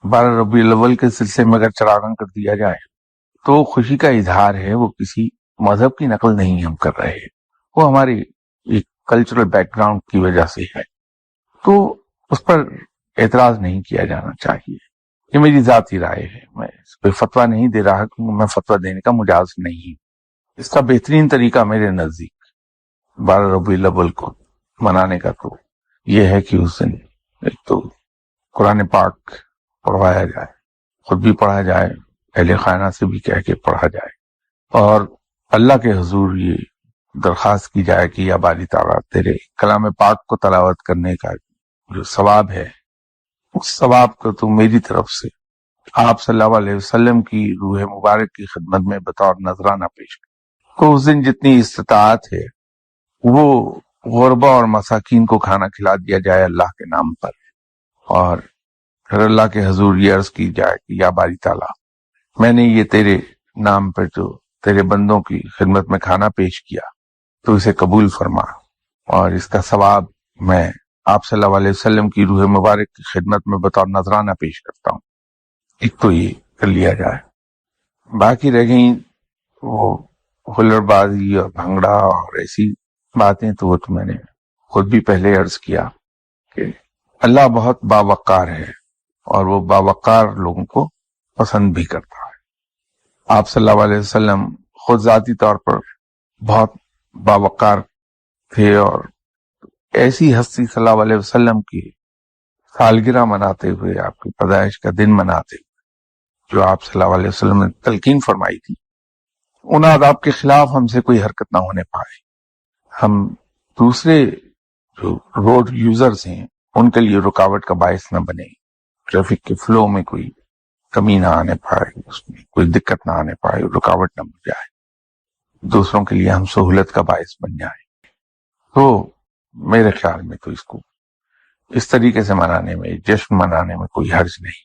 12 ربیع الاول کے سلسلے میں اگر چراغاں کر دیا جائے تو خوشی کا اظہار ہے، وہ کسی مذہب کی نقل نہیں ہم کر رہے، وہ ہماری ایک کلچرل بیک گراؤنڈ کی وجہ سے ہے، تو اس پر اعتراض نہیں کیا جانا چاہیے۔ یہ میری ذاتی رائے ہے، میں اس پہ فتویٰ نہیں دے رہا کیونکہ میں فتویٰ دینے کا مجاز نہیں۔ اس کا بہترین طریقہ میرے نزدیک 12 ربیع الاول کو منانے کا تو یہ ہے کہ اس دن ایک تو قرآن پاک پڑھوایا جائے، خود بھی پڑھا جائے، اہل خانہ سے بھی کہہ کے پڑھا جائے، اور اللہ کے حضور یہ درخواست کی جائے کہ یا باری تعالیٰ تیرے کلام پاک کو تلاوت کرنے کا جو ثواب ہے، اس ثواب کو تو میری طرف سے آپ صلی اللہ علیہ وسلم کی روح مبارک کی خدمت میں بطور نذرانہ پیش کر۔ تو اس دن جتنی استطاعت ہے وہ غربا اور مساکین کو کھانا کھلا دیا جائے اللہ کے نام پر، اور پھر اللہ کے حضور یہ عرض کی جائے کہ یا باری تعالیٰ، میں نے یہ تیرے نام پر جو تیرے بندوں کی خدمت میں کھانا پیش کیا تو اسے قبول فرما، اور اس کا ثواب میں آپ صلی اللہ علیہ وسلم کی روح مبارک کی خدمت میں بطور نذرانہ پیش کرتا ہوں۔ ایک تو یہ کر لیا جائے۔ باقی رہ گئیں وہ ہلڑ بازی اور بھنگڑا اور ایسی باتیں، تو وہ تو میں نے خود بھی پہلے عرض کیا کہ اللہ بہت باوقار ہے اور وہ باوقار لوگوں کو پسند بھی کرتا ہے۔ آپ صلی اللہ علیہ وسلم خود ذاتی طور پر بہت باوقار تھے، اور ایسی ہستی صلی اللہ علیہ وسلم کی سالگرہ مناتے ہوئے، آپ کی پیدائش کا دن مناتے ہوئے جو آپ صلی اللہ علیہ وسلم نے تلقین فرمائی تھی، ان آداب کے خلاف ہم سے کوئی حرکت نہ ہونے پائے۔ ہم دوسرے جو روڈ یوزرز ہیں ان کے لیے رکاوٹ کا باعث نہ بنے، ٹریفک کے فلو میں کوئی کمی نہ آنے پائے، اس میں کوئی دقت نہ آنے پائے، رکاوٹ نہ بن جائے، دوسروں کے لیے ہم سہولت کا باعث بن جائیں۔ تو میرے خیال میں تو اس کو اس طریقے سے منانے میں، جشن منانے میں کوئی حرج نہیں۔